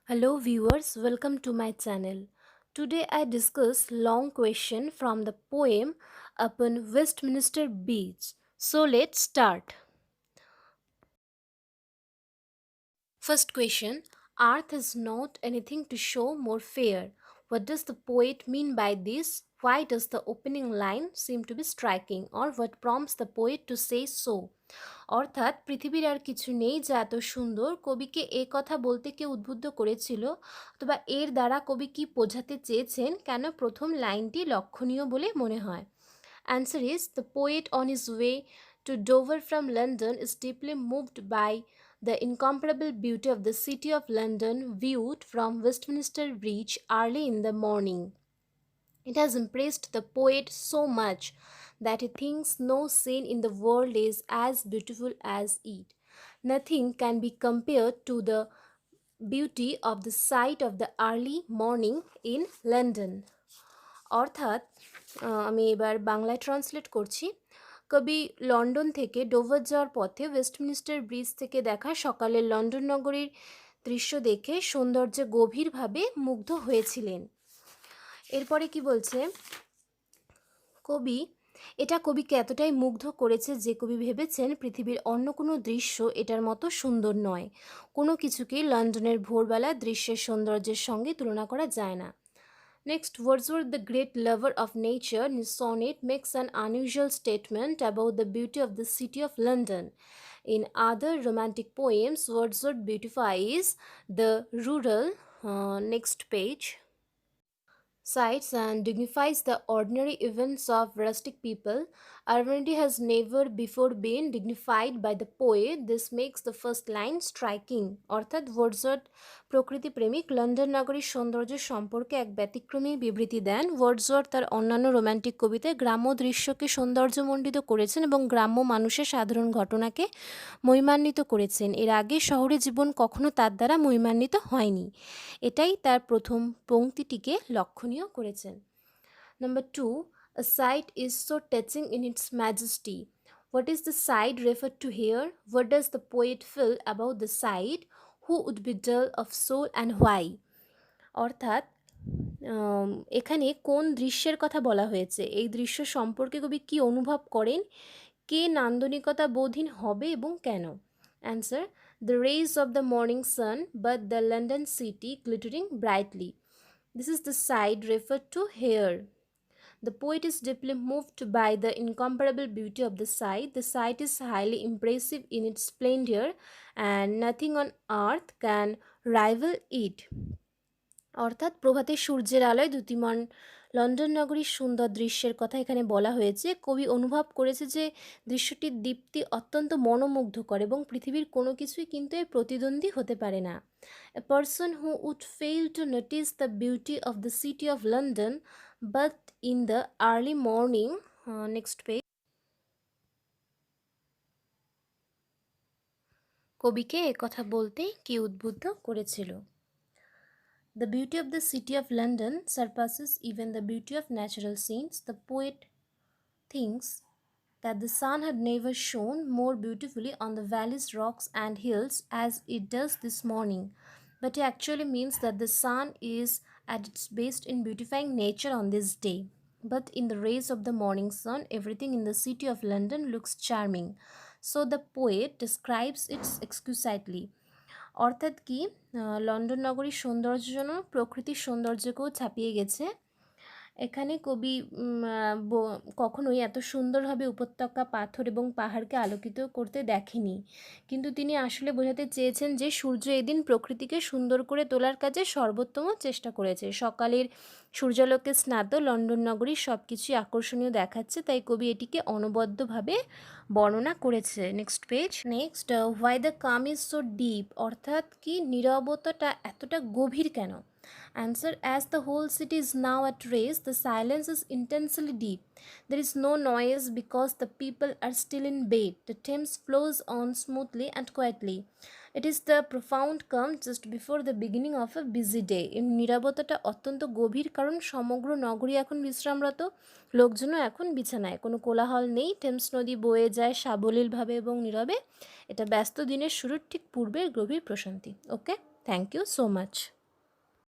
Hello viewers, welcome to my channel. Today I discuss long question from the poem Upon Westminster Beach. So let's start. First question, Earth has not anything to show more fair. What does the poet mean by this? Why does the opening line seem to be striking, or what prompts the poet to say so? অর্থাৎ পৃথিবীর আর কিছু নেই যা এত সুন্দর, কবিকে এ কথা বলতে কে উদ্বুদ্ধ করেছিল, অথবা এর দ্বারা কবি কি বোঝাতে চেয়েছেন, কেন প্রথম লাইনটি লক্ষণীয় বলে মনে হয়? Answer is the poet on his way to Dover from London is deeply moved by the incomparable beauty of the city of London viewed from Westminster Bridge early in the morning. It has impressed the poet so much that he thinks no scene in the world is as beautiful as it. Nothing can be compared to the beauty of the sight of the early morning in London. অর্থাৎ আমি এবার বাংলায় translate করছি। কবি London থেকে Dover যাওয়ার পথে Westminster bridge থেকে দেখা সকালের লন্ডন নগরীর দৃশ্য দেখে সৌন্দর্যে গভীরভাবে মুগ্ধ হয়েছিলেন। এরপরে কি বলছে, এটা কবিকে এতটাই মুগ্ধ করেছে যে কবি ভেবেছেন পৃথিবীর অন্য কোনো দৃশ্য এটার মতো সুন্দর নয়। কোনো কিছুকেই লন্ডনের ভোরবেলা দৃশ্যের সৌন্দর্যের সঙ্গে তুলনা করা যায় না। Next, Wordsworth, the great lover of nature, in his sonnet makes an unusual statement about the beauty of the city of London. In other romantic poems, Wordsworth beautifies the rural, next page, sights and dignifies the ordinary events of rustic people. Urbanity has never before been dignified by the poet. This makes the first line striking. অর্থাৎ Wordsworth প্রকৃতি প্রেমিক London নগরীর সৌন্দর্য সম্পর্কে এক ব্যতিক্রমী বিবৃতি দেন। Wordsworth তার অন্যান্য রোমান্টিক কবিতায় গ্রাম্য দৃশ্যকে সৌন্দর্যমণ্ডিত করেছেন এবং গ্রাম্য মানুষের সাধারণ ঘটনাকে মহিমান্বিত করেছেন। এর আগে শহরে জীবন কখনো তার দ্বারা মহিমান্বিত হয়নি। এটাই তার প্রথম পংক্তিটিকে লক্ষণীয় করেছেন। Number 2, a sight is so touching in its majesty. What is the sight referred to here? What does the poet feel about the sight? Who would be dull of soul and why? অর্থাৎ এখানে কোন দৃশ্যের কথা বলা হয়েছে, এই দৃশ্য সম্পর্কে কবি কী অনুভব করেন, কে নান্দনিকতা বোধহীন হবে এবং কেন? Answer, the rays of the morning sun, but the London city glittering brightly. This is the sight referred to here. The poet is deeply moved by the incomparable beauty of the sight. The sight is highly impressive in its splendor, and nothing on earth can rival it. অর্থাৎ প্রভাতে সূর্যের আলোয় Dyutiman London নগরীর সুন্দর দৃশ্যের কথা এখানে বলা হয়েছে। কবি অনুভব করেছে যে দৃশ্যটির দীপ্তি অত্যন্ত মনোমুগ্ধকর এবং পৃথিবীর কোনো কিছুই কিন্তু এর প্রতিদ্বন্দ্বী হতে পারে না। A person who would fail to notice the beauty of the city of London but in the early morning, next page, কবিকে একথা বলতে কি উদ্বুদ্ধ করেছিল? The beauty of the city of London surpasses even the beauty of natural scenes. The poet thinks that the sun had never shone more beautifully on the valleys, rocks, and hills as it does this morning. But he actually means that the sun is at its best in beautifying nature on this day. But in the rays of the morning sun, everything in the city of London looks charming. So the poet describes it exquisitely. অর্থাৎ কি, London নগরীর সৌন্দর্য যেন প্রকৃতির সৌন্দর্যকেও ছাপিয়ে গেছে। এখানে কবি কখনোই এত সুন্দরভাবে উপত্যকা, পাথর এবং পাহাড়কে আলোকিত করতে দেখেনি, কিন্তু তিনি আসলে বোঝাতে চেয়েছেন যে সূর্য এদিন প্রকৃতিকে সুন্দর করে তোলার কাজে সর্বোত্তম চেষ্টা করেছে। সকালের সূর্যালোকে স্নাত লন্ডন নগরীর সব কিছুই আকর্ষণীয় দেখাচ্ছে, তাই কবি এটিকে অনবদ্যভাবে বর্ণনা করেছে। Next page. Next, why the calm is so deep, অর্থাৎ কি নীরবতাটা এতটা গভীর কেন? Answer, as the whole city is now at rest, the silence is intensely deep. There is no noise because the people are still in bed. The Thames flows on smoothly and quietly. It is the profound calm just before the beginning of a busy day. এই নীরবতাটা অত্যন্ত গভীর কারণ সমগ্র নগরী এখন বিশ্রামরত, লোকজনও এখন বিছানায়, কোনো কোলাহল নেই, টেমস নদী বয়ে যায় সাবলীলভাবে এবং নীরবে। এটা ব্যস্ত দিনের শুরুর ঠিক পূর্বের গভীর প্রশান্তি। ওকে, থ্যাংক ইউ সো মাচ।